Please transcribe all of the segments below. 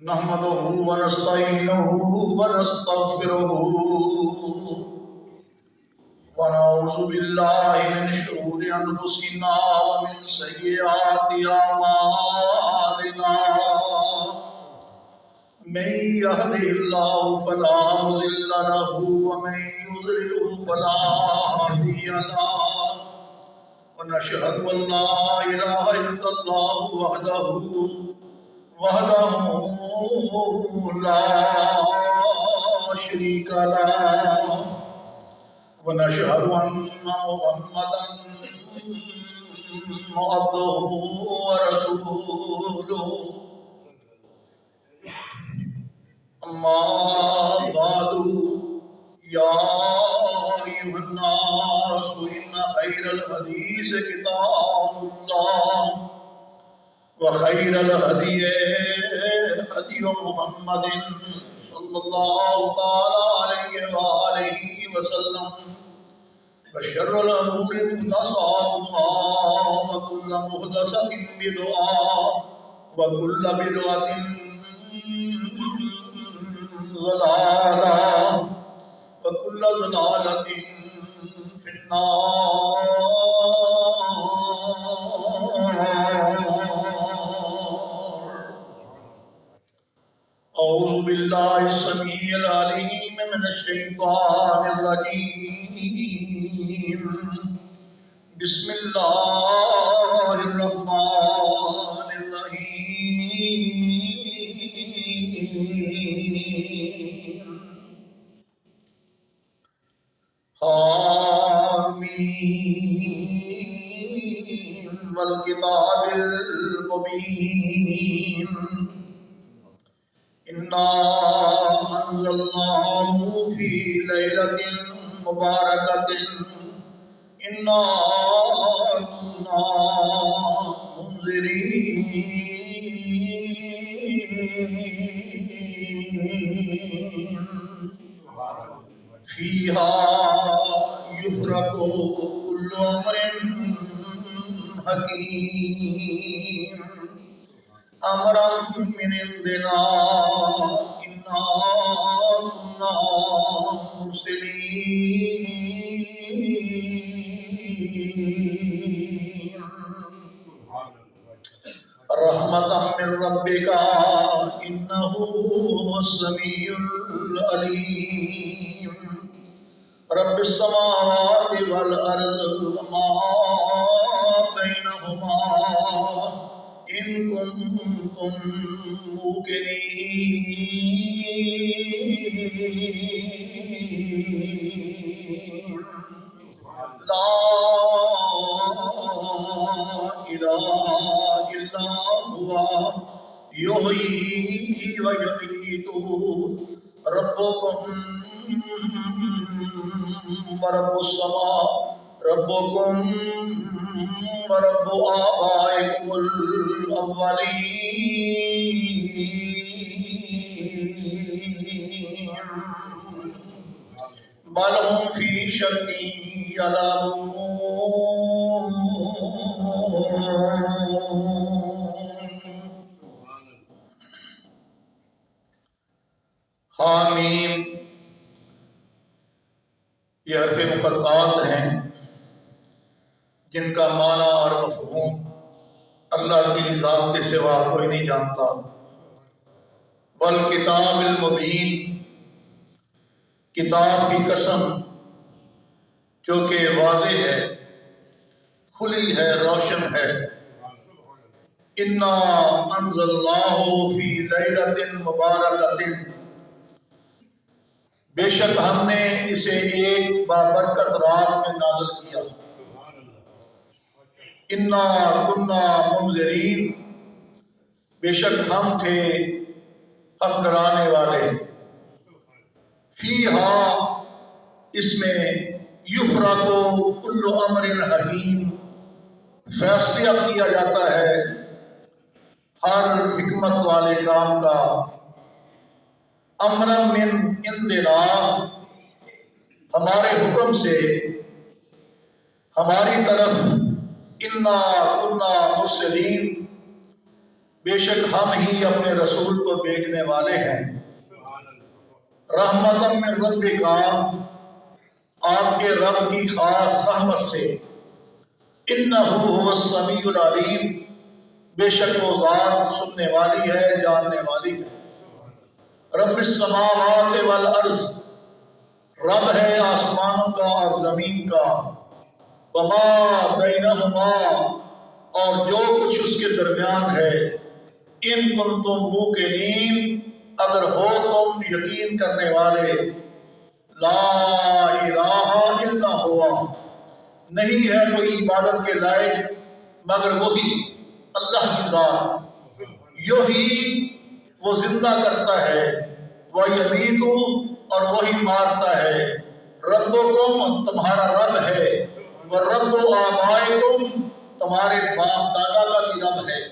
نحمده ونستعينه ونستغفره ونعوذ بالله من شرور أنفسنا ومن سيئات أعمالنا من يهده الله فلا مضل له ومن يضلل فلا هادي له ونشهد أن لا إله إلا الله وحده لا شريك له ونشهد أن محمدا عبده ورسوله أما بعد يا أيها الناس إن خير الحديث كتاب الله وخير الهدي هدي محمد صلى الله تعالى عليه وآله وسلم وشر الأمور محدثاتها وكل محدثة بدعة وكل بدعة ضلالة وكل ضلالة في النار. أعوذ بالله السميع العليم من الشيطان الرجيم. بسم الله الرحمن الرحيم. حاميم والكتاب المبين. إنا أنزلناه في ليلة مباركة إنا كنا منذرين فيها يفرق كل أمر حكيم أمرا من عندنا إنا كنا مرسلين رحمة من ربك إنه هو السميع العليم. رب السماوات والأرض وما بينهما إن كنتم موقنين. لا إله إلا هو يحيي ويميت. ربكم ورب السماء ربكم ورب آبائكم الأولين بل هم في شك يلعبون. حامیم یہ حرف مقطعات ہیں جن کا معنی اور مفہوم اللہ کی ذات کے سوا کوئی نہیں جانتا. والکتاب المبین کتاب کی قسم جو کہ واضح ہے، کھلی ہے، روشن ہے. انا انزلناہ فی لیلۃ مبارکۃ بے شک ہم نے اسے ایک بابرکت رات میں نازل کیا. انا کنا منذرین بے شک ہم تھے حق کرانے والے. فیہا اس میں یفرق کل امر حکیم فیصلہ کیا جاتا ہے ہر حکمت والے کام کا. امرا من عندنا ہمارے حکم سے ہماری طرف. انا کنا مرسلین بے شک ہم ہی اپنے رسول کو بھیجنے والے ہیں، رحمتم من ربک، آپ کے رب کی خاص رحمت سے، انہ هو السمیع العلیم، بے شک وہ ذات سننے والی ہے، جاننے والی ہے۔ رب السماوات والارض، رب ہے آسمانوں کا اور زمین کا، وما بینہما، اور جو کچھ اس کے درمیان ہے، ان کنتم موقنین، اگر ہو تم یقین کرنے والے، لا الہ الا ہوا، نہیں ہے کوئی عبادت کے لائق مگر وہی اللہ کی ذات، یحیی، وہ زندہ کرتا ہے، ویمیت، اور وہی مارتا ہے، ربکم، تمہارا رب ہے، ورب آبائکم، تمہارے باپ دادا کا بھی رب ہے،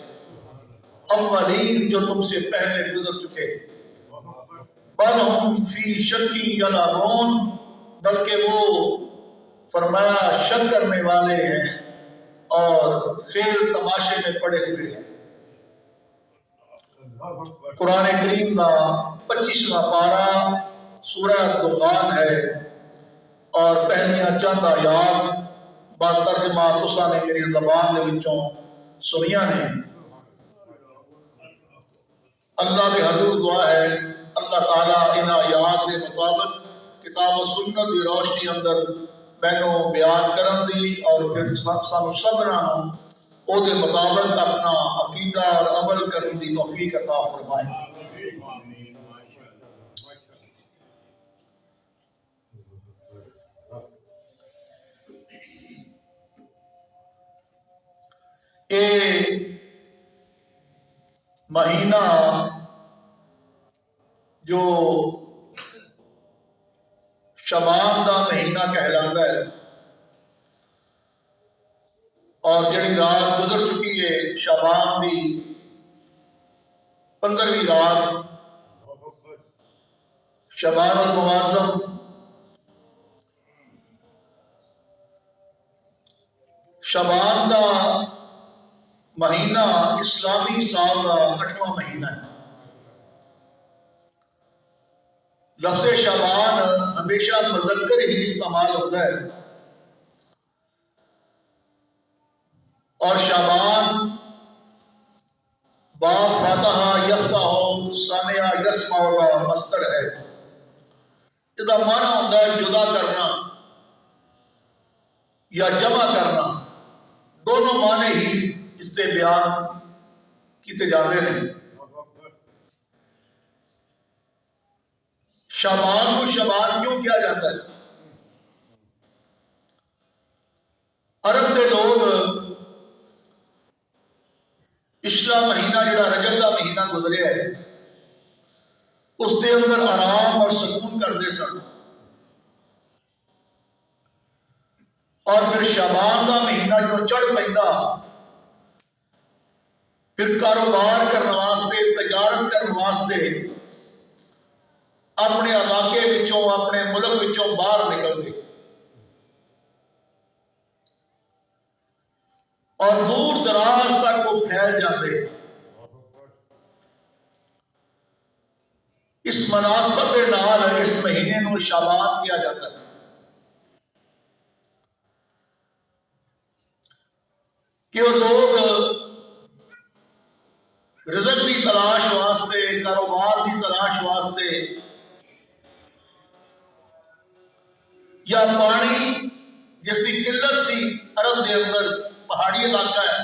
اولین، جو تم سے پہلے گزر چکے، بل ہم فی شک یلعبون، بلکہ وہ فرمایا شک کرنے والے ہیں اور کھیل تماشے میں پڑے ہوئے ہیں۔ قرآن کریم کا 25واں پارہ سورہ دخان ہے، اور پہلیاں چند آیات با ترجمہ تساں نے میری زبان دے وچوں سنیاں نے۔ اللہ کے حضور دعا ہے اللہ تعالیٰ ان آیات کے مطابق کتاب و سنت کی روشنی اندر مینوں بیان کرن دی، اور پھر سانو سبنا او دے مطابق اپنا عقیدہ اور عمل کرن دی توفیق عطا فرمائے۔ اے مہینہ جو شعبان دا مہینہ کہلاتا ہے، اور جڑی رات گزر چکی ہے شعبان دی 15ویں رات، شعبان المعظم، شعبان دا مہینہ اسلامی سال کا 8واں مہینہ ہے۔ لفظ شعبان ہمیشہ مذکر ہی استعمال ہوتا ہے، اور شعبان باب فاتحہ یفتح سامع یسمع کا مصدر ہے۔ اس کا معنی ہوتا ہے جدا کرنا یا جمع کرنا، دونوں معنی ہی اس سے بیان کیتے جاتے ہیں۔ شعبان کو شعبان کیوں کیا جاتا ہے؟ عرب کے لوگ پچھلا مہینہ جڑا رجب کا مہینہ گزریا ہے، اس کے اندر آرام اور سکون کرتے سن، اور پھر شعبان کا مہینہ جو چڑھ پیندا، پھر کاروبار کرنے واسطے، تجارت کرنے واسطے اپنے علاقے وچوں، اپنے ملک وچوں باہر نکل گئے، اور دور دراز تک وہ پھیل جاتے۔ اس مناسبت کے نال اس مہینے نو شعبان کیا جاتا ہے کہ وہ لوگ رزق کی تلاش واسطے، کاروبار کی تلاش واسطے، یا پانی جس کی قلت سی عرب کے اندر، پہاڑی علاقہ ہے،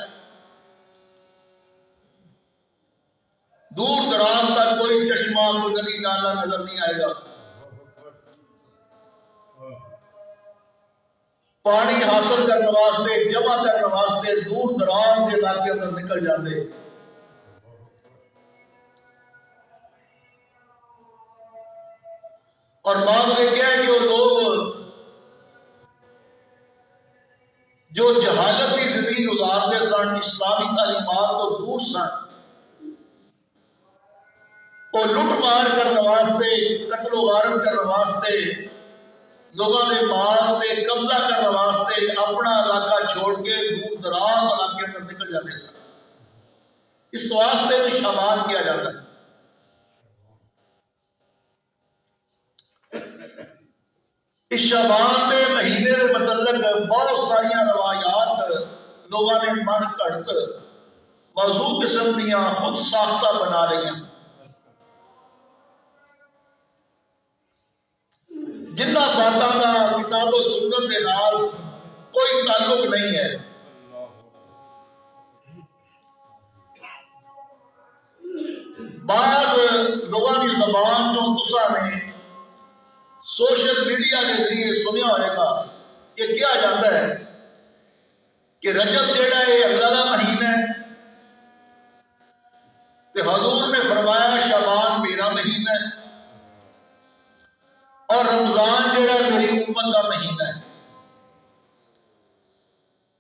دور دراز تک کوئی چشمہ، کوئی ندی نالا نظر نہیں آئے گا، پانی حاصل کرنے واسطے، جمع کرنے واسطے دور دراز کے علاقے اندر نکل جاتے۔ اور بعد میں کیا ہے کہ وہ لوگ جو جہالت کی زندگی گزارتے سن، اسلامی تعلیمات کو دور سن، وہ لٹ مار کرنے واسطے، قتل و غارت کرنے واسطے، لوگوں کے مال پہ قبضہ کرنے واسطے اپنا علاقہ چھوڑ کے دور دراز علاقے اندر نکل جاتے سن۔ اس واسطے بھی شعبان کیا جاتا ہے۔ اس شعبان کے مہینے کے متعلق بہت ساری روایات لوگوں نے من گھڑت موضوع قسم دیاں خود ساختہ بنا رہی ہیں، جنہ باتوں کا کتاب و سنت کے نال کوئی تعلق نہیں ہے۔ بعض لوگوں کی زبان جو تسا نے سوشل میڈیا کے ذریعے سنیا ہوئے گا کہ کیا جاتا ہے کہ رجب جیڑا ہے اللہ کا مہینہ ہے، کہ حضور نے فرمایا شعبان میرا مہینہ ہے، اور رمضان جیڑا میری امت کا مہینہ ہے۔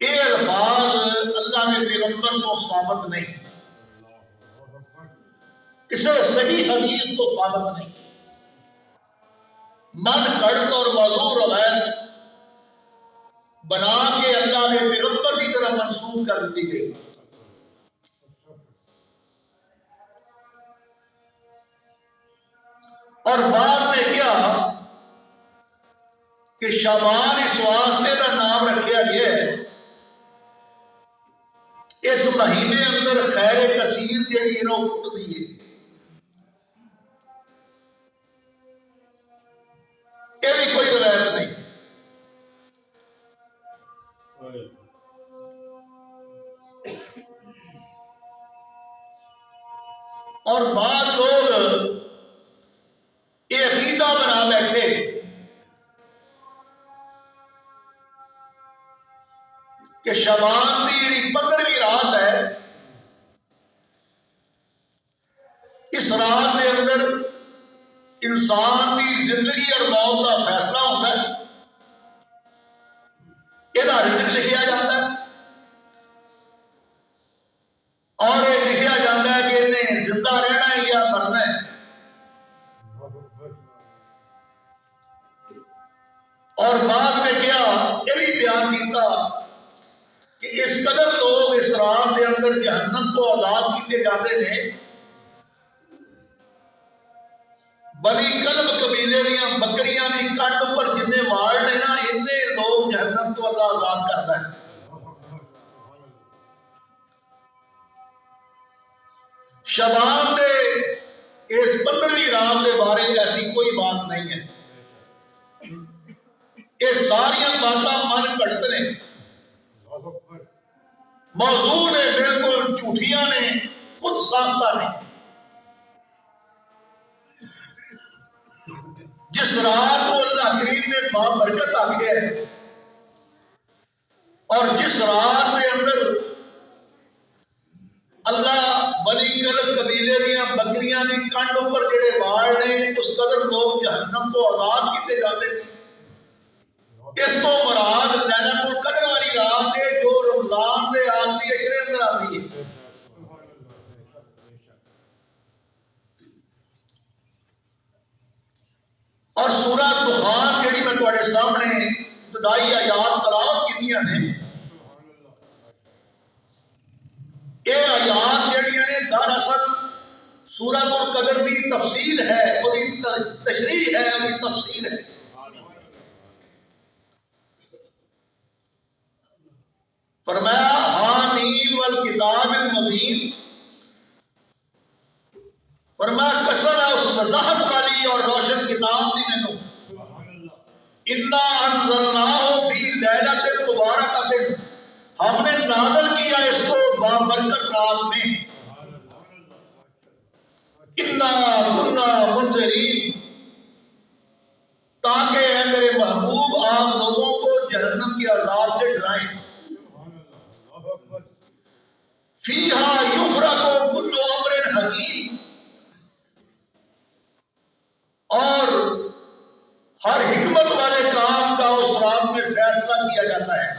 یہ الفاظ اللہ کے پیغمبر کو ثابت نہیں، اسے صحیح حدیث کو ثابت نہیں، من گھڑت اور موضوع روایت بنا کے اللہ کے پیغمبر کی طرف منسوخ کر دی گئی۔ اور بعد میں کیا کہ شعبان اس واسطے کا نام رکھا گیا ہے، اس مہینے اندر خیر کثیر جڑی ہے وہ اٹھتی ہے۔ یہ بھی کوئی روایت نہیں۔ اور بعض لوگ یہ عقیدہ بنا بیٹھے کہ شعبان کی 15ویں رات ہے، اس رات کے اندر انسان کی زندگی اور موت کا فیصلہ ہوتا ہے، یہ رزق لکھا جاتا ہے، اور یہ لکھا جاتا ہے کہ انہیں زندہ رہنا ہے یا مرنا ہے۔ اور بعد میں کیا یہ بھی بیان کیتا کہ اس قدر لوگ اس رات کے اندر جہنم کو آزاد کیتے جاتے ہیں، بنی کلب قبیلے دیا بکریاں کی کٹ پر جن وال نے نا ان لوگ جہنم تو اللہ آزاد کرتا ہے۔ شعبان کے اس 15ویں رات کے بارے ایسی کوئی بات نہیں ہے، یہ ساری باتیں من گھڑت نے، موضوع نے بالکل جھوٹیاں نے، خود ساختہ نے۔ جس رات کو اللہ کریم نے بابرکت آکھیا ہے، اور جس رات کے اندر اللہ بنی کلب قبیلے دیا بکریاں کی کنڈ اوپر جڑے وال نے اس قدر لوگ جہنم تو آزاد کیتے جاتے ہیں، اس تو مراد لیلۃ القدر والی رات ہے جو رمضان کے آخری عشرے اندر آتی ہے۔ اور سورہ دخان جڑی میں تواڈے سامنے ابتدائی آیات تلاوت کیتیاں نے، یہ آیات جڑیاں نے دراصل سورہ القدر کی تفصیل ہے، وہ تشریح ہے، وہ تفصیل ہے۔ فرمایا حامیم والکتاب المبین، فرمایا قسم ہے اس وضاحت والی اور روشن کتاب دی مینوں، انا انزلناہ فی لیلۃ مبارکۃ، ہم نے نازل کیا اس کو بابرکت رات میں، انا کنا منذرین، تاکہ اے میرے محبوب آپ لوگوں کو جہنم کے عذاب سے ڈرائیں۔ فیہا یفرق کل امر حکیم، اور ہر حکمت والے کام کا اس رات میں فیصلہ کیا جاتا ہے۔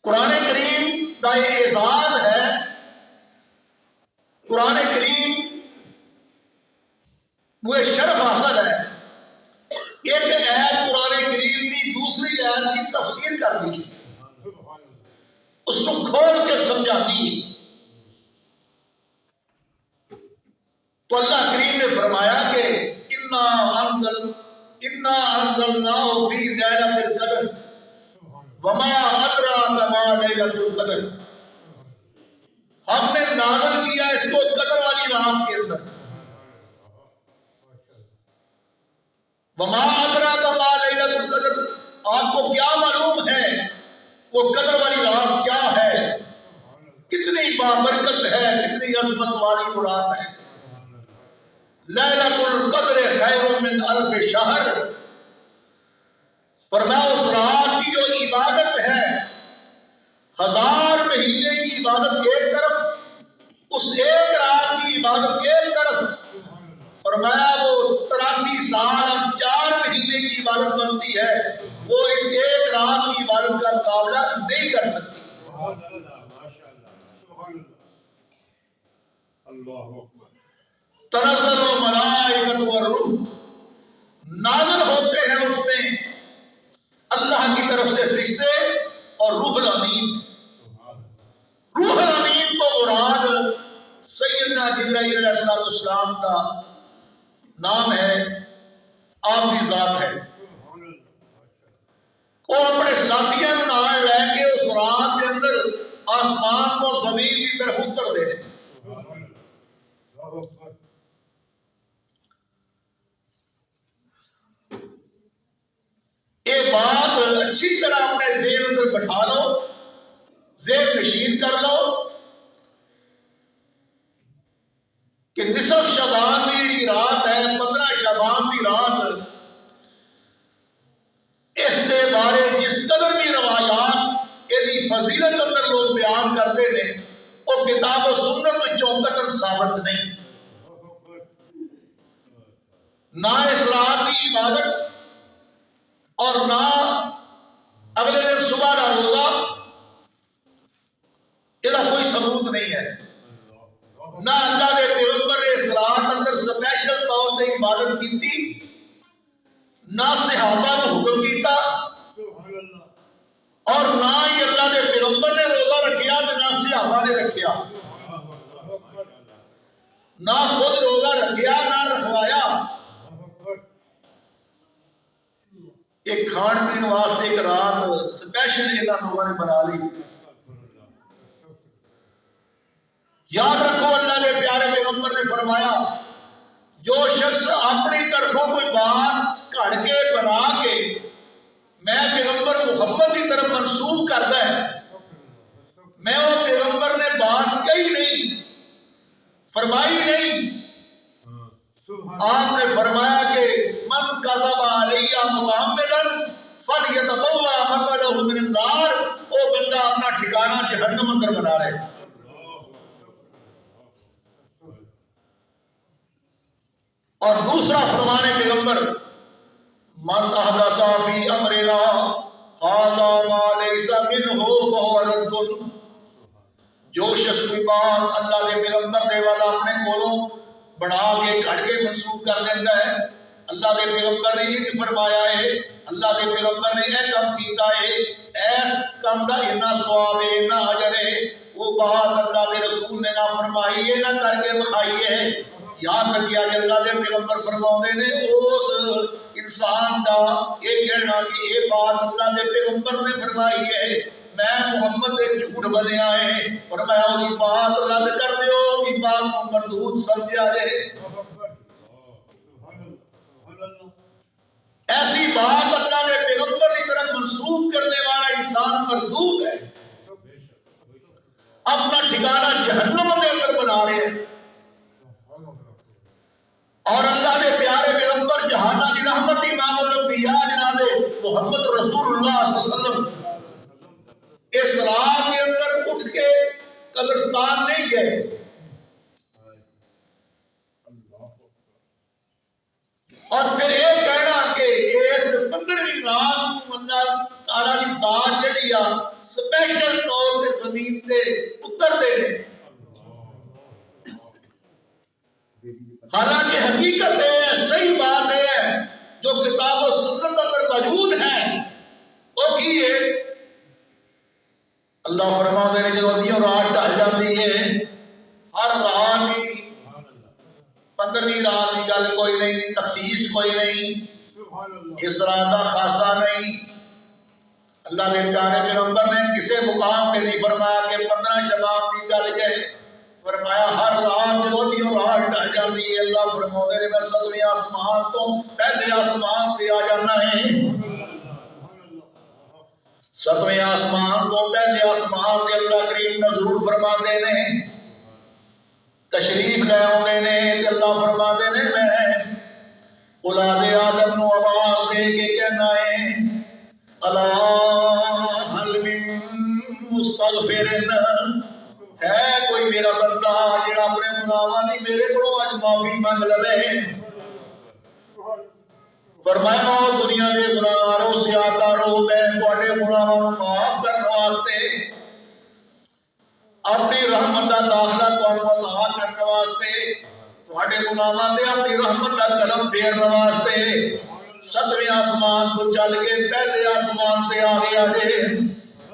قرآن کریم کا یہ اعزاز ہے، قرآن کریم وہ شرف حاصل ہے۔ ایک آیت قرآن کریم کی دوسری آیت کی تفسیر اس کو کھول کے سمجھاتی ہے۔ تو اللہ کریم نے فرمایا کہ انا انزلناہ فی لیلۃ القدر وما ادراک ما لیلۃ القدر، ہم نے نازل کیا اس کو قدر والی رات کے اندر۔ وما ادراک ما لیلۃ القدر، آپ کو کیا معلوم ہے وہ قدر والی رات کیا ہے؟ کتنی بابرکت ہے، کتنی عظمت والی رات ہے۔ لیلۃ القدر خیر من الف شہر، فرمایا اس رات کی جو عبادت ہے 1000 مہینے کی عبادت ایک طرف، اس ایک رات کی عبادت ایک طرف، فرمایا وہ 83 سال اور 4 مہینے کی عبادت بنتی ہے، وہ اس ایک رات کی عبادت کا مقابلہ نہیں کر سکتی۔ تنزل الملائکۃ والروح، نازل ہوتے ہیں اس میں اللہ کی طرف سے فرشتے اور روح الامین۔ روح الامین کو مراد سیدنا جبرائیل علیہ السلام کا نام ہے، آپ کی ذات ہے۔ وہ اپنے ساتھیوں کو نال لے کے اس رات کے اندر آسمان کو زمین کی طرف اتر دے۔ یہ بات اچھی طرح اپنے ذہن اندر بٹھا لو، ذہن نشین کر لو کہ نصف شعبان کی رات ہے، 15 شعبان کی رات، اس کے بارے جس قدر بھی روایات یہ فضیلت اندر لوگ بیان کرتے ہیں وہ کتاب و سنت میں چوکتاً ثابت نہیں۔ نہ اس رات کی عبادت اور نہ اگلے دن صبح کا روزہ، یہ کوئی ثبوت نہیں ہے۔ نہ اللہ کے پیغمبر نے اس رات اندر سپیشل طور سے عبادت کی تھی، نہ صحابہ کو حکم کیتا، اور نہ ہی اللہ کے پیغمبر نے روزہ رکھیا تو نہ صحابہ نے رکھیا، نہ خود روزہ رکھیا نہ رکھوایا۔ ایک کھان پین واسطے ایک رات سپیشل انہاں لوگوں نے بنا لی۔ یاد رکھو اللہ کے پیارے پیغمبر نے فرمایا جو شخص اپنی طرفوں کوئی بات گھڑ کے بنا کے میں پیغمبر محمد کی طرف منسوب کرتا ہے، میں وہ پیغمبر نے بات کہی نہیں، فرمائی نہیں۔ آپ نے فرمایا کہ من کذب علیہ متعمدا فلیتبوأ مقعدہ من النار، وہ بندہ اپنا ٹھکانہ جہنم اندر بنا رہے۔ اور دوسرا فرمانے پیغمبر من احدث فی امرنا ھذا ما لیس منہ فہو رد، جو شخص کوئی بات اللہ کے پیغمبر دے والا اپنے کولوں بنا کے گھڑ کے منسوخ کر دیتا ہے، اللہ کے پیغمبر نے یہ فرمایا ہے، اللہ کے پیغمبر نے یہ کام کیتا ہے، ایس کام کا اتنا ثواب ہے، اتنا اجر ہے، وہ بات اللہ کے رسول نے نہ فرمائی ہے نہ کر کے بخائی ہے۔ یاد رکھیا کہ اللہ کے پیغمبر فرماؤں نے اس انسان کا یہ کہنا کہ یہ بات اللہ کے پیغمبر نے فرمائی ہے، میں محمد سے جھوٹ بنیا ہے، فرمایا وہ بات رد کر دیو، یہ بات مردود سمجھا جائے۔ ایسی بات اللہ کے پیغمبر کی طرف منسوخ کرنے والا انسان مردود ہے، اپنا ٹھکانہ جہنم کے اندر بنا رہے ہیں۔ اور اللہ کے پیارے پیغمبر جہانہ کی رحمت امام الانبیاء جناب محمد رسول اللہ صلی اللہ علیہ وسلم اس رات کے اندر اٹھ کے قبرستان نہیں گئے، اور پھر یہ کہنا کہ اس 15ویں رات کو اللہ تعالیٰ کی ذات جڑی آ سپیشل طور سے زمین تے اتر دے۔ حالانکہ حقیقت ہے، صحیح بات ہے جو کتاب و سنت اندر موجود ہے، وہ کی ہے اللہ اللہ فرماتے ہیں جب ادیوں رات ڈل جاتی ہے، ہر رات ہی 15ویں رات کی گل کوئی نہیں، تخصیص کوئی نہیں، اس رات کا خاصہ نہیں۔ اللہ کے پیارے پیغمبر نے کسی مقام پہ نہیں فرمایا کہ 15 شباب کی گل کہے، فرمایا ہر رات جو ادیوں رات ڈل جاتی ہے، اللہ فرماتے ہیں میں 7ویں آسمان تو پہلے آسمان پہ آ جانا ہے، 7ویں آسمان تو پہلے آسمان پہ اللہ کریم نزول فرماتے ہیں، تشریف لے آتے ہیں کہ اللہ فرماتے ہیں میں اولاد آدم نو آواز دے کے کہنا ہے الا هل من مستغفر، ہے کوئی میرا بندہ جڑا اپنے گناہاں دی میرے کولوں اج معافی منگ لے۔ فرمایا دنیا دے گناہگاروں سیاکاروں میں تواڈے گناہاں نوں معاف کرنے واسطے اپنی رحمت دا داخلہ تانوں عطا کرنے واسطے تواڈے گناہاں تے اپنی رحمت دا قدم پھیرنے واسطے 7ویں آسمان تو چل کے پہلے آسمان تے آ گیا جے،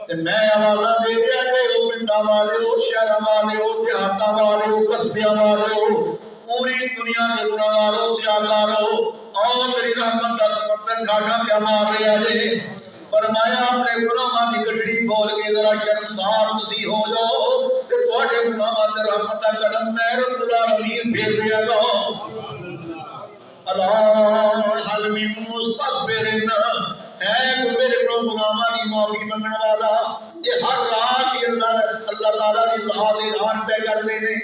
تے میں آوازاں دے دیا کہ او پنڈاں والےو، شہراں والےو، دیہاتاں والےو، قصبیاں والےو، پوری دنیا دے گناہگاروں سیاکاروں آؤ میری رحمت دا سمندر گھاٹا پیا مار رہا جے۔ فرمایا اپنے گناہاں دی گٹڑی کھول کے ذرا شرمسار تسی ہو جاؤ تے تواڈے گناہاں تے رحمت دا قدم میں رب العالمین پھیر دیا گا۔ اللہ هل من مستغفر، ہے کوئی میرے کو گناہاں دی معافی منگنے والا۔ یہ ہر رات ہی اللہ تعالیٰ کی ذات اعلان پہ کرتے ہیں،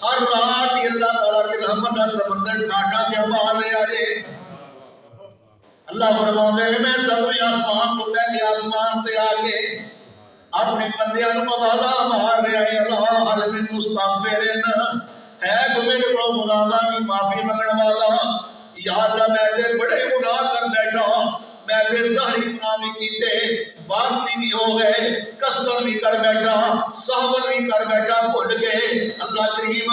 ہر رات ہی اللہ تعالیٰ کی رحمت کا سمندر ڈھاٹا پہ مار رہا ہے۔ اللہ فرماتے ہیں میں 7ویں آسمان تو پہلے آسمان تے آ کے اپنے بندیاں نوں آوازاں مار رہا ہے اللہ هل من مستغفر، ہے تو میرے کو گناہاں دی معافی منگنے والا۔ یا اللہ میں تے بڑے گناہ کر بیٹھا، میں تے ظاہری گناہ بھی کیتے، باطنی بھی ہو گئے، قصدن بھی کر بیٹھا، سہون بھی کر بیٹھا، بھول گئے۔ اللہ کریم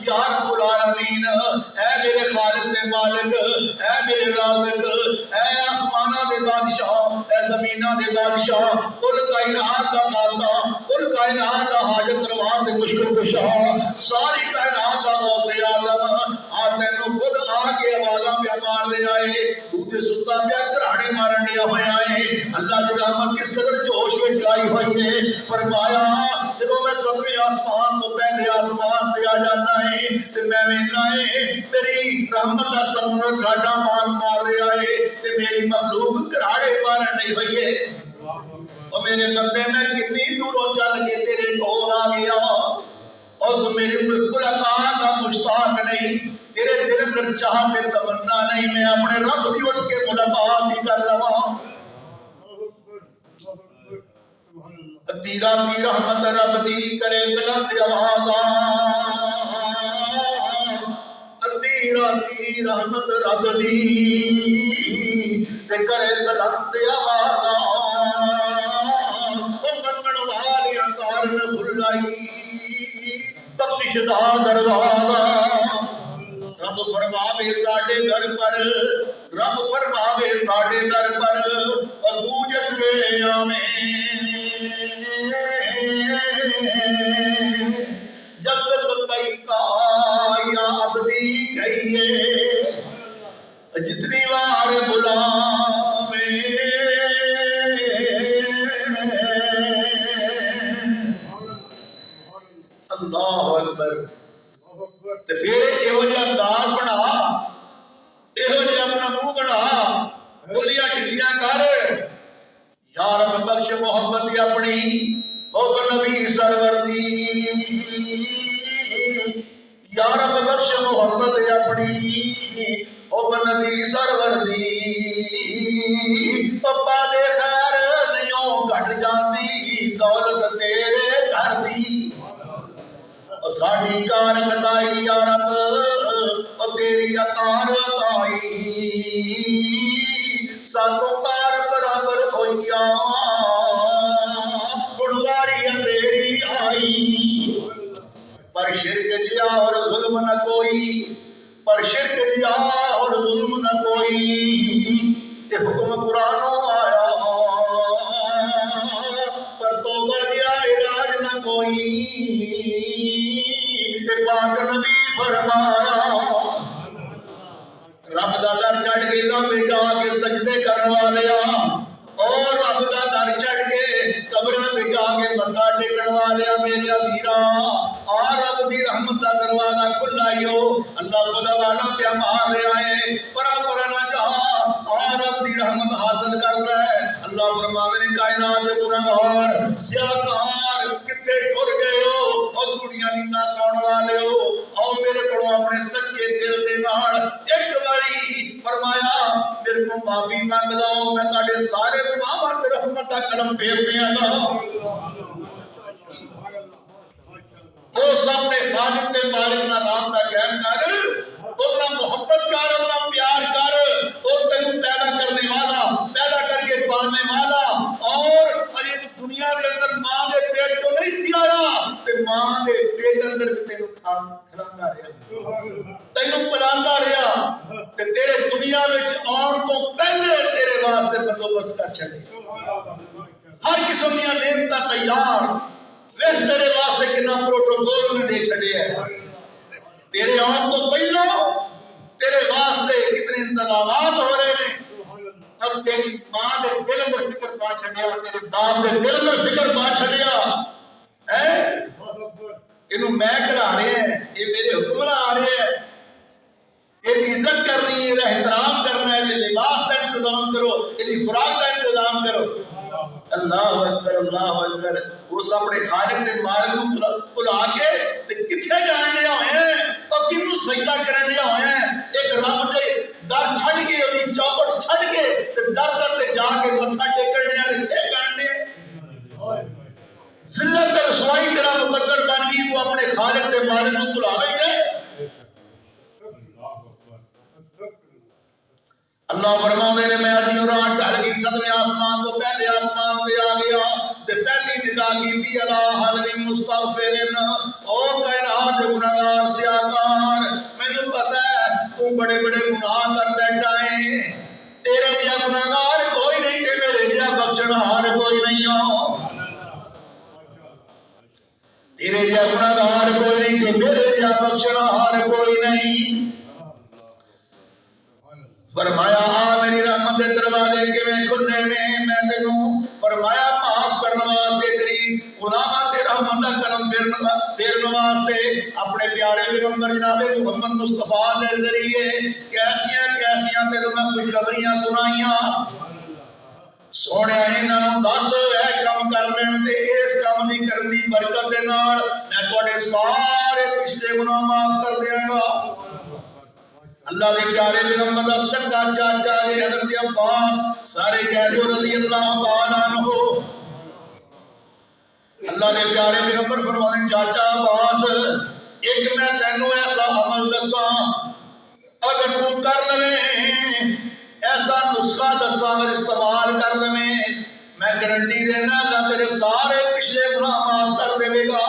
یا رب العالمین، اے میرے خالق دے مالک، اے میرے رازق، اے آسمانہ دے بادشاہ، اے زمینہ دے بادشاہ، کل کائنات دا داتا، کل کائنات دا حاجت روا تے مشکل کشا، ساری کائنات دا غوث اعظم، آج تینوں خود آ کے آوازاں پہ مار لے آئے، تو تے ستا پیا گھراڑے مارن دیا ہوئے آئے۔ اللہ کی رحمت کس قدر جوش میں جائی ہوئی ہے۔ فرمایا جب میں 7ویں آسمان تو پہلے آسمان پہ آ جانا ہے تے میں ویکھنا ہے تیری رحمت دا سمندر گھاٹا مار رہا ہے تے میری مخلوق گھراڑے مارن نہیں ہوئی ہے۔ اور میرے بندے میں کتنی دوروں چل کے تیرے کول آ گیا اور تو میری ملاقات کا مشتاق نہیں، تیرے دل اندر چاہت تمنا نہیں، میں اپنے رب کی اٹھ کے ملاقات ہی کر لواں۔ ادھی راتی رحمت رب دی کرے بلند آوازاں، ادھی راتی رحمت رب دی تے کرے بلند آوازاں، او منگن والیاں کارن کھلائی بخشش دا دروازہ۔ رب فرماوے ساڈے در پر، رب فرماوے ساڈے در پر، اور تو جس میں آویں جب لبیک یا عبدی کہیے، جتنی بار بلاویں اللہ اکبر۔ تے پھر ایہو جہا انداز بنا، ایہو جہا اپنا منہ بنا، بولیاں ٹھڈیاں کر، یا رب بخش محبت اپنی حب نبی سرور دی، یا رب بخش محبت اپنی حب نبی سرور دی، پپا دے خیر نہیں گھٹ جاندی دولت تیرے گھر دی، ساڑھی کار خطائی یا رب اور تیری اکار عطائی، ساتوں کار برابر ہویا گڑواری اندھیری آئی، پر شرک جیا اور ظلم نہ کوئی، پر شرک جیا اور ظلم نہ کوئی، کہ حکم قرآنوں آیا پر تو کوئی پاک نبی فرمایا رب دا در چڑھ کے لمبے جا کے سجدے کرنے والے اور رب دا در چڑھ کے قبراں تے جا کے متھا ٹیکن والے میرے ویرا آ رب دی رحمت دا دروازہ کھلا ہو اللہ خدا والا پیا مار رہا ہے پرا نہ جا آ رب دی رحمت حاصل کر لے اللہ فرماوے نے کائنات دے گناہگار سیاکار کتے ٹر گئے ہو اور دنیا نینداں سون والے ہو آؤ میرے کولوں اپنے سچے دل دے نال ایک باری فرمایا میرے کو معافی مانگ لو میں تہاڈے سارے گناہاں تے رحمت دا کرم پھیر دیاں گا وہ سامنے خالق تے مالک نہ نام دا قائم کر اپنا محبت کر اپنا پیار کر اور تینوں پیدا کرنے والا پیدا کر کے پالنے والا اور اجے دنیا کے اندر ماں دے پیٹ تو نہیں سی آیا تے ماں دے پیٹ اندر تینوں کھلاندا رہیا تینوں پلاندا رہیا تے تیرے دنیا وچ آن تو پہلے تیرے واسطے بندوبست کر چھڈے ہر قسم دی نعمتاں تیار ویس تیرے واسطے کنا پروٹوکول میں دے چھڈے ہے تیرے آن تو پہلو تیرے واسطے کتنے انتظامات ہو رہے ہیں اب تیری ماں دے دل اندر فکر پا چھڈیا تیرے باپ دے دل اندر فکر پا چھڈیا ہے انہوں میں کرا رہے ہیں یہ میرے حکمراں آ رہے ہیں یہ عزت کرنی ہے یہ احترام کرنا ہے یہ لباس کا انتظام کرو یہ خوراک کا انتظام کرو اللہ اکبر وہ اپنے خالق دے مالک کو بلا کے تے کتھے جان لیا ہوئے ہیں اور کنوں سجدہ کرن لیا ہوئے ہیں ایک رب دے در چھڑ کے اپنی چوکٹ چھڑ کے تے در تے جا کے متھا ٹیکن لیا تے کیا کرنے ذلت تے رسوائی تیرا مقدر بن گئی وہ اپنے خالق دے مالک کو بلاوے گے اللہ فرماوے نے میں ادھی اور رات ڈال گئی سدویں آسمان تو پہلے آسمان پہ آ گیا تے پہلی ندا کی تھی اللہ حل مستغفرن او کائنات دے گناہگار سیاکار مینوں پتہ ہے تو بڑے بڑے گناہ کر بیٹھا ہے تیرے جیسا گناہگار کوئی نہیں تے میرے جیسا بخشنہار کوئی نہیں ہو تیرے جیسا گناہگار کوئی نہیں تے میرے جیسا بخشنہار کوئی نہیں فرمایا میری رحمت دے دروازے کیویں کھلے نے میں تینوں فرمایا معاف کرنے واسطے تیری گناہاں تے رحمت دا کرم پھیرنے واسطے اپنے پیارے پیغمبر جناب محمد مصطفیٰ دے ذریعے کیسیاں تینوں میں خوشخبریاں سنائیاں سونے انہاں نوں دس اے کم کر لین تے اس کم دی کرنی برکت دے نال میں تواڈے سارے پچھلے گناہ معاف کر دیاں گا اللہ دے پیارے پیغمبر دا سکا چاچا حضرت عباس سارے کہہ رضی اللہ تعالیٰ عنہ اللہ دے پیارے پیغمبر فرمانے چاچا عباس ایک میں تینوں ایسا عمل دساں اگر تو کر لے ایسا نسخہ دساں اگر استعمال کر لے میں گارنٹی دینا اللہ تیرے سارے پچھلے گناہ معاف کر دے گا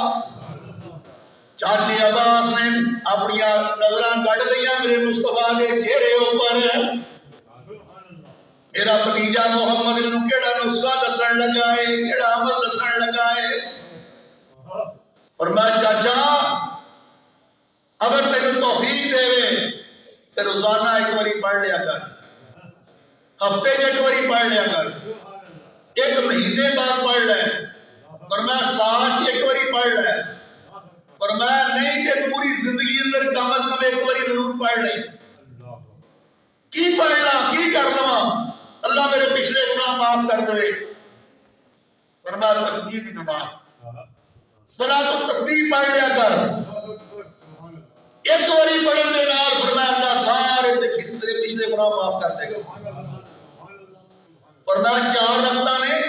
چاچے عباس نے اپنی نظراں کٹ لیا میرے مصطفیٰ کے چہرے اوپر میرا بھتیجا محمد نوں کیڑا نسخہ دسن لگا ہے کیڑا عمل دسن لگا ہے اور میں چاچا اگر تینوں توفیق دے تے روزانہ ایک باری پڑھ لیا کر ہفتے ایک باری پڑھ لیا کر ایک مہینے بعد پڑھ لے اور میں سال ایک باری پڑھ لے اور میں نہیں کہ پوری زندگی اندر کم از کم ایک باری ضرور پڑھ لیں کی پڑھنا کی کر لواں اللہ میرے پچھلے گناہ معاف کر دے فرمایا تسبیح کی نماز صلاۃ التسبیح پڑھ لیا کر ایک باری پڑھن دے نال فرمایا اللہ سارے تیرے پچھلے گناہ معاف کر دے گا اور میں چار رکعتاں نے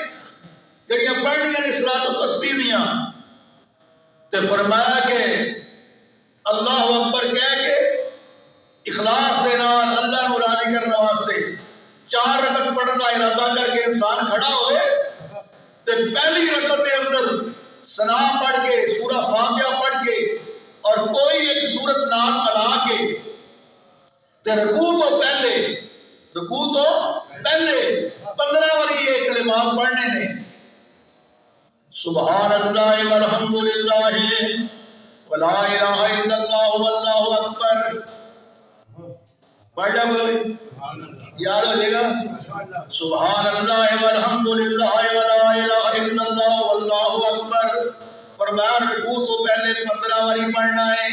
جڑیاں پڑھنیاں نے صلاۃ التسبیح دیاں تے فرمایا کہ اللہ اکبر کہہ کے اخلاص دے نال اللہ نو راضی کرنے واسطے چار رکعت پڑھن دا ارادہ کر کے انسان کھڑا ہوئے تے پہلی رکعت کے اندر ثنا پڑھ کے سورہ فاتحہ پڑھ کے اور کوئی ایک سورت نال ملا کے تے رکوع تو پہلے 15 باری یہ کلمات پڑھنے نے سبحان اللہ والحمدللہ ولا الہ الا اللہ واللہ اکبر. پڑھ جاؤ یاد ہو جائے گا. سبحان اللہ والحمدللہ ولا الہ الا اللہ واللہ اکبر. فرمایا رکوع تو پہلے 15 باری پڑھنا ہے،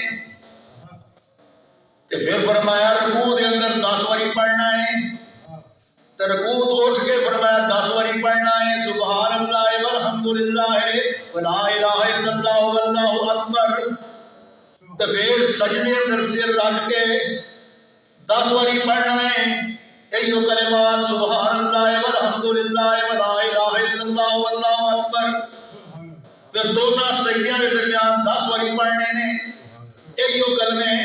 تے پھر فرمایا رکوع دے اندر 10 باری پڑھنا ہے، تے رکوع تو اٹھ کے فرمایا 10 باری پڑھنا ہے سبحان اللہ والحمدللہ ولا الہ الا اللہ واللہ اکبر. تے پھر سجدے اندر سر رکھ کے 10 باری پڑھنا ہے ایو کلمات سبحان اللہ والحمدللہ ولا الہ الا اللہ واللہ اکبر. پھر دونوں سجدیاں کے درمیان 10 باری پڑھنے نے ایو کلمے.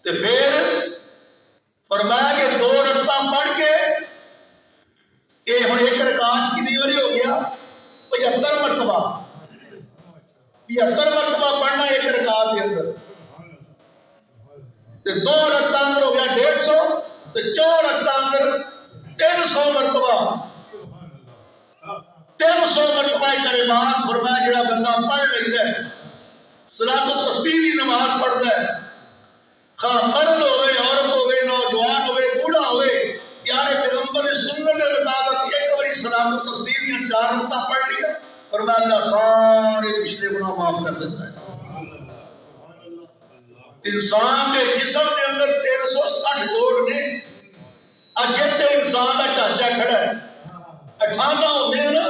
تے پھر فرمایا کہ 2 رکعتاں پڑھ کے یہ ہن ایک رکعت کتنی باری ہو گیا 75 مرتبہ. 75 مرتبہ پڑھنا ایک رکعت کے اندر. تے 2 رکعتاں اندر ہو گیا 150 تے 4 رکعتاں اندر 300 مرتبہ. 300 مرتبہ کلمات فرمایا جڑا بندہ پڑھ لیتا ہے صلاۃ التسبیح کی نماز پڑھتا ہے، خواہ مرد ہوئے عورت ہوئے نوجوان ہوئے بوڑھا ہوئے، پیارے پیغمبر سنت کے مطابق ایک باری صلاۃ التسبیح کی 4 رکعتاں پڑھ لیا فرمایا اللہ سارے پچھلے گناہ معاف کر دیتا ہے. انسان کے جسم کے اندر 360 جوڑ نے. اج جتنے انسان کا ڈھانچہ کھڑا ہے 58 ہوتے ہیں نا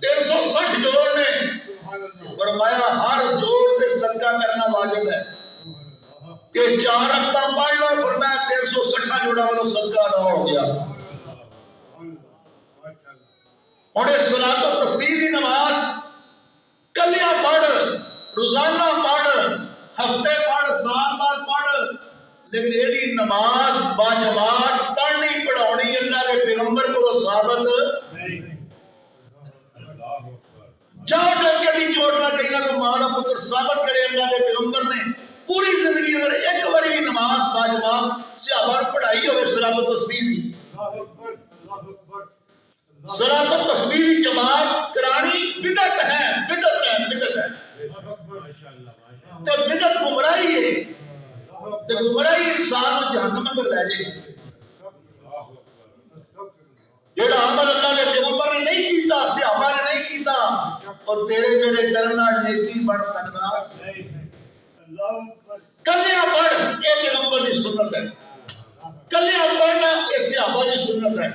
360 جوڑ نے. فرمایا ہر جوڑ سے صدقہ کرنا واجب ہے کہ 4 رکعتاں پڑھ لو فرمایا 360 جوڑا والا صدقہ ادا ہو گیا. اور اس صلاۃ التسبیح کی نماز کلیاں پڑھ، روزانہ پڑھ، ہفتے پڑھ، سال بعد پڑھ، لیکن یہ نماز باجماعت پڑھنی پڑھاونی اللہ کے پیغمبر کو ثابت نہیں. جاؤ ڈنکے بھی چوٹنا کہیں تو مانا پتر ثابت کرے اللہ کے پیغمبر نے پوری زندگی میں ایک بار بھی نماز باجماعت صحابہ نے پڑھائی ہوئے صلاۃ التسبیح کی. صلاۃ التسبیح کی جماعت کرانی بدعت ہے، بدعت ہے، بدعت ہے. تے بدعت گمراہی ہے، تے گمراہی انسان کو جہنم میں لے جائے گی. جڑا عمل اللہ کے پیغمبر نے نہیں کیتا صحابہ نے نہیں کیتا اور تیرے میرے کرنا نیکی بن سکتا نہیں. کلیاں پڑھ یہ پیغمبر کی سنت ہے، کلیاں پڑھنا یہ صحابہ کی سنت ہے،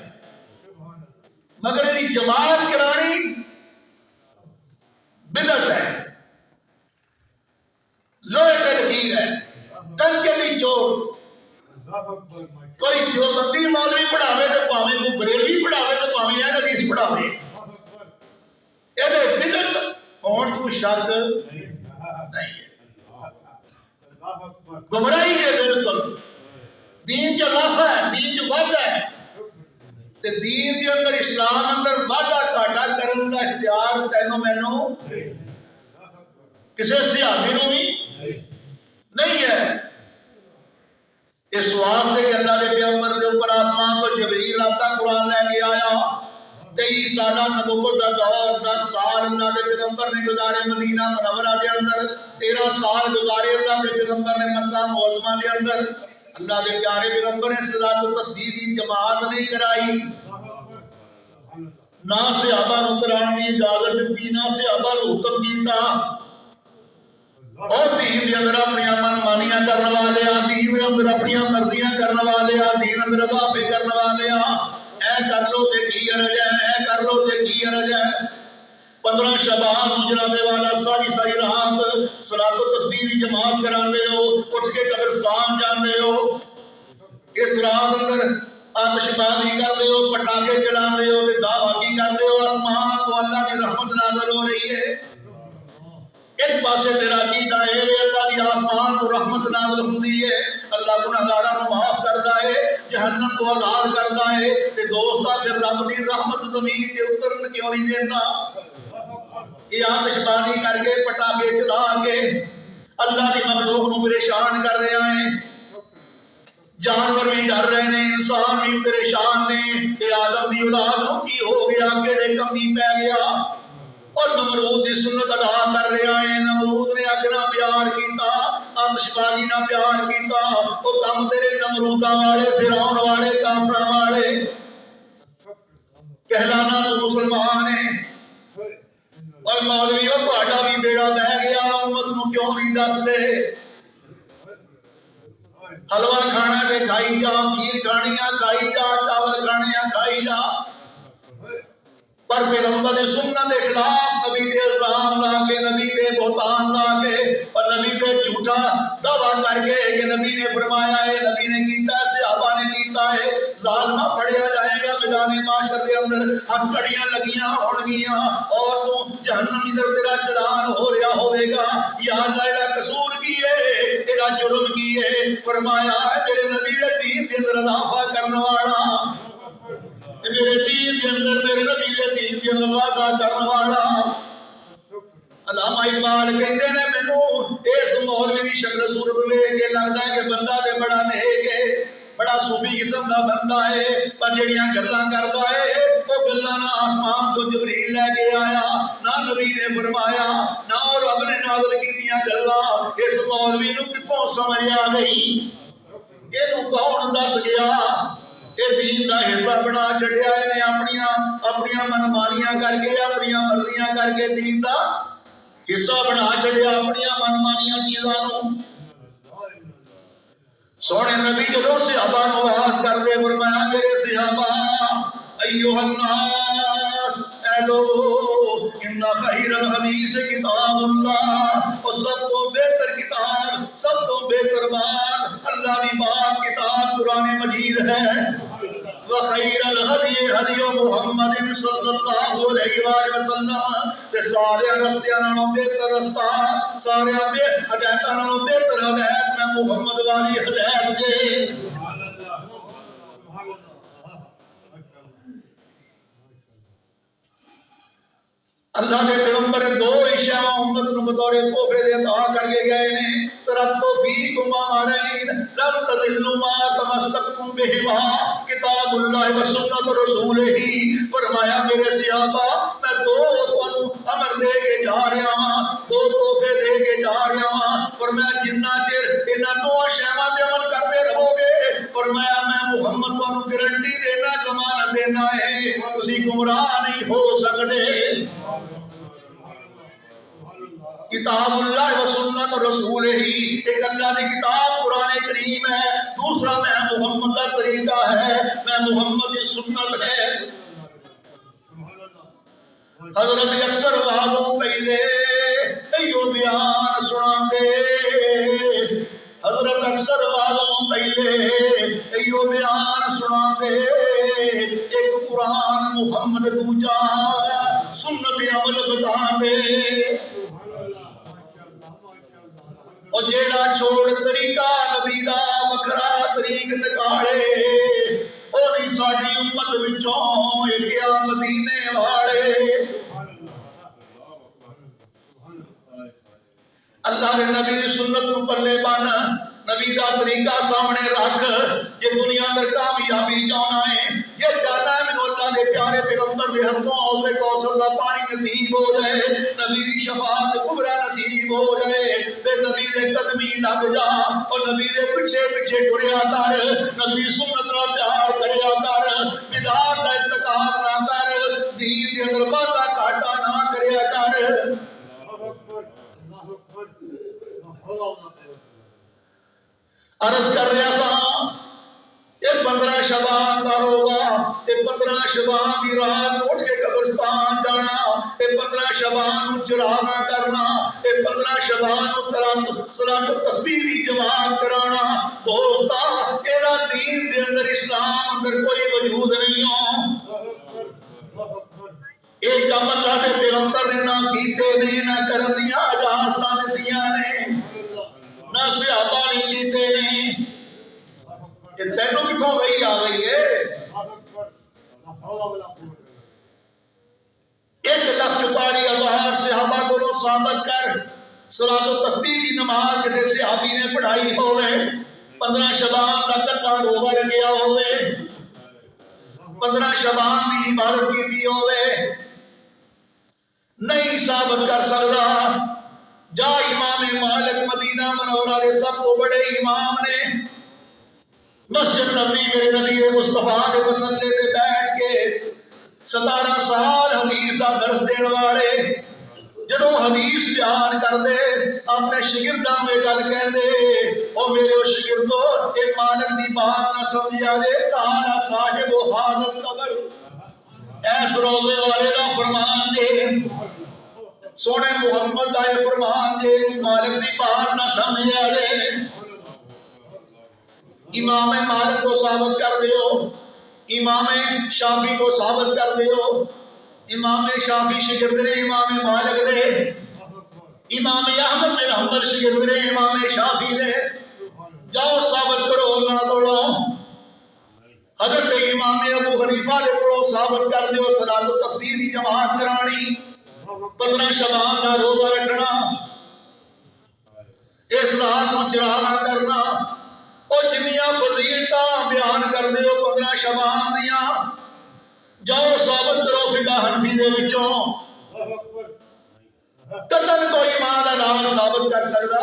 مگر یہ جماعت کرانی بدعت ہے، لوہے پہ لکیر ہے، ٹنکے کی چوٹ. کوئی جو بندی مولوی پڑھاوے تو پاویں کوئی بریلوی پڑھاوے تو پاویں اہل حدیث پڑھاوے یہ بدعت ہون کو شک نہیں ہے. گمراہی ہے بالکل. دین چ لافا ہے، دین چ واضح ہے تے دین کے اندر اسلام اندر واضح گھاٹا کرن دا اختیار تینوں مینوں کسی صحابی نوں بھی نہیں ہے. اس واسطے کہ اللہ کے پیغمبر کے اوپر آسمان کو جبریل رب کا قرآن لے کے آیا. 23 سالہ نبوت کا دور 10 سال اللہ کے پیغمبر نے گزارے مدینہ منورہ کے اندر، 13 سال گزارے اللہ کے پیغمبر نے مکہ معظمہ کے اندر. اللہ کے پیارے پیغمبر نے صلاۃ التسبیح کی جماعت نہیں کرائی، نہ صحابہ نوں کرانے کی اجازت دی، نہ صحابہ نوں حکم کیتا. اور دین دے اندر اپنی من مانیاں کرنے والے ہیں، دین دے اندر اپنی مرضیاں کرنے والے ہیں، دین اندر اضافے کرنے والے ہیں. اے کر لو تے کی عرض ہے، اے کر لو تے کی عرض ہے. 15 شعبان جناب والا ساری رات صلاۃ التسبیح کی جماعت کراندے ہو، اٹھ کے قبرستان جاندے ہو، اس رات اندر آتش بازی کردے ہو، پٹاخے چلاندے ہو تے دعوی کردے ہو. آسمان تو اللہ کی رحمت نازل ہو رہی ہے. ایک پاسے تیرا کیتا ہے اللہ کی آسمان تو رحمت نازل ہوندی ہے، اللہ گنہگاراں نوں معاف کردا ہے، جہنم تو آزاد کردا ہے. تے دوستا پھر رب دی رحمت زمین تے اترن کیوں نہیں دیندا؟ یہ آتش بازی کر کے پٹاخے چلا کے اللہ کی مخلوق نوں پریشان کر رہے ہیں. جانور بھی ڈر رہے ہیں، انسان بھی پریشان نے کہ آدم دی اولاد نو کی ہو گیا، کہڑے کمی پی گیا، اور نمرود دی سنت ادا کر رہا ہے۔ نمرود نے اگ نہ پیار کیتا، آتش بازی نہ پیار کیتا، وہ کم تیرے نمروداں والے، فرعون والے، کافراں والے، کہلانا تو مسلمان ہے۔ اور مولوی اور تہاڈا بھی بیڑا بہ گیا، امت نو کیوں نہیں دس دے؟ حلوہ کھانا ہے کھائی جا، کھیر کھانی ہے کھائی جا، چاول کھانے ہیں کھائی جا، پر پیغمبر سنت کے خلاف نبی دے الزام لا کے، نبی دے بہتان لا کے، اور نبی دے جھوٹا دعویٰ کر کے کہ نبی نے فرمایا ہے، نبی نے کیتا ہے، صحابہ نے کیتا ہے، ظالمہ پڑھیا جائے گا میدان معاشر کے اندر، ہتھکڑیاں لگیاں ہونگیاں، اور تو جہنم ادھر تیرا چلان ہو رہا ہوئے گا، یا اللہ ایدہ قصور کیے، ایدہ جرم کیے، فرمایا ہے میرے نبی دے دین کے اندر اضافہ کرنے والا، میرے دین کے اندر، میرے نبی کے دین کے اندر وعدہ کرنے والا۔ علامہ اقبال کہتے ہیں مینوں اس مولوی دی شکل صورت ویکھ کے لگدا ہے کہ بندہ تے بڑا نیک ہے، بڑا صوفی قسم دا بندہ ہے، پر جڑیاں گلاں کردا ہے او گلاں نہ آسمان تو جبریل لے کے آیا، نہ نبی نے فرمایا، نہ رب نے نازل کیتیاں گلاں، اس مولوی نوں کتھوں سمجھ آ گئی؟ اینوں کون دس گیا؟ یہ دین دا حصہ بنا چھڑیا ہے، اپنیاں منمانیاں کر کے، اپنیاں مرضیاں کر کے دین دا حصہ بنا چھڑیا، اپنیاں منمانیاں چیزاں نو۔ سونے نبی جدوں صحابہ نو واز کر دے فرمایا میرے صحابہ ایھا الناس، اے لوگو، ان خیر الحدیث کتاب اللہ، اور سب تو بہتر کتاب، سب تو بہتر بات اللہ دی بات کتاب قرآن مجید ہے۔ وخیر الہدی ہدی محمد صلی اللہ علیہ وآلہ وسلم، تے سارے رستیاں نالوں بہتر رستہ، سارے ہدایتاں نالوں بہتر ہدایت میں محمد والی ہدایت دے۔ اللہ کے پیغمبر دو اشیاء امت کو بطور تحفے دے عطا کر کے گئے نے، ترکت فیکم امرین لن تضلوا ما تمسکتم بہما کتاب اللہ و سنت رسولہ، فرمایا میرے صحابہ میں دو تانوں امر دے کے جا رہا ہاں، دو تحفے دے کے جا رہا ہاں، فرمایا جنہ چر انہاں دو اشیاء تے عمل کرتے رہو گے، فرمایا میں محمد تانوں گارنٹی دینا، ضمانت دینا ہے تسی گمراہ نہیں ہو سکتے۔ کتاب اللہ و سنت رسول ہی، ایک اللہ کی کتاب قرآن کریم ہے، دوسرا میں محمد کا طریقہ ہے، میں محمد کی سنت ہے۔ حضرت اکثر والوں پہلے ایو بیان سنا دے، حضرت اکثر والوں پہلے ایو بیان سنا دے، ایک قرآن محمد دوجا سنت عمل بتا دے، اور جیڑا چھوڑ طریقہ نبی دا وکھرا طریق نکالے، اور ساڈی امت وچوں ایک مدینے والے۔ اللہ نے نبی دی سنت نو پلے بن، نبی دا طریقہ سامنے رکھ، یہ دنیا میں کامیابی چاہنا ہے، یہ چاہتا ہے میں اللہ کے پیارے پیغمبر دے ہتھوں حوض کوثر دا پانی نصیب ہو جائے، نبی دی شفاعت کبریٰ نصیب ہو جائے، پھر نبی دے قدمی لگ جا، اور نبی دے پیچھے پیچھے ٹریا کر، نبی سنت نال پیار کریا کر، بدعات دا ارتکاب نہ کر، دین دے اندر واٹا گھاٹا نہ کریا کر۔ عرض کر رہا تھا یہ 15 شعبان کا روزہ، یہ 15 شعبان کی رات اٹھ کے قبرستان جانا، یہ 15 شعبان چراغاں کرنا، یہ 15 شعبان صلاۃ التسبیح کی جماعت کرانا، دوستا اینا دین دے اندر اسلام اندر کوئی وجود نہیں ہو۔ ایک کام اللہ کے پیغمبر نے نہ کیتے نے، نہ کرن دیا اجازتاں دیا نے، نہ صحابہ نے کیتے نے، کہ سینوں کتھوں گئی آ گئی ہے۔ 1,44,000 صحابہ کو ثابت کر صلاۃ التسبیح کی نماز کسی صحابی نے پڑھائی ہو گئے، 15 شبان کا کٹا روزہ رکھیا ہوئے 15 شبان کی عبادت کی ہوئے نہیں ثابت کر سکتا جا امام مالک مدینہ منورہ کے سب کو بڑے امام نے مسجد نبی میرے نبی مصطفیٰ کے مسلے پہ بیٹھ کے 17 سال حدیث کا درس دین والے جدو حدیث بیان کر دے اپنے شاگرداں میں گل کہہ دے او میرے شاگردو اے مالک دی بات نہ سمجھیا جے کہاں صاحب حاضر قبر ایس روزے والے دا فرمان دے سونے محمد دا فرمان دے مالک دی بات نہ سمجھیا جے امام مالک کو ثابت کر دیو امام شافی کو ثابت کر دیو امام شافی شاگرد نے امام مالک دے امام احمد بن حنبل شاگرد نے امام شافی دے جاؤ ثابت کرو نہ توڑو حضرت امام ابو حنیفہ دے پڑھو ثابت کر دیو صلاۃ التسبیح دی جماعت کرانی 15 شبان کا روزہ رکھنا اس رات کو چراغ کرنا اور جنیاں فضیلتاں بیان کر دیو 15 شبان دیاں جاؤ ثابت کرو فقہ حنفی دے وچوں قتل کوئی ماں دا نام ثابت کر سکدا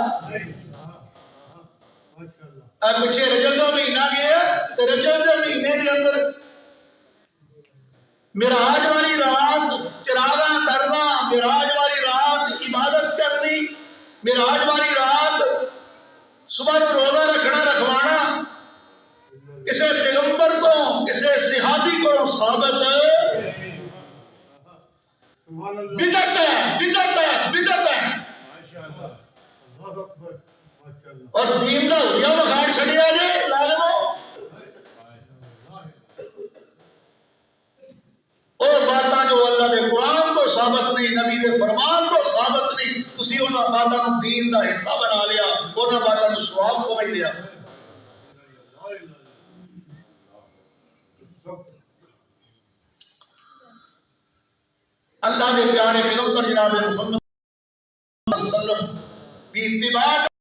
اب پچھے رجب کا مہینہ گیا تے رجب کے مہینے دے اندر معراج والی رات چراغاں کرنا معراج والی رات عبادت کرنی معراج والی رات صبح روزہ رکھنا رکھوانا کسے پیغمبر کو کسے صحابی کو ثابت بدعت ہے بدعت ہے بدعت ہے اور دین دا ہویا بخار چھڑیا جے لازمو اور باتاں جو اللہ نے قرآن کو ثابت نہیں نبی دے فرمان کو ثابت نہیں تسی انہاں باتاں کو دین دا حصہ بنا لیا انہاں باتاں کو ثواب سمجھ لیا اللہ نے پیارے پیغمبر جناب محمد صلی اللہ علیہ وسلم کی اتباع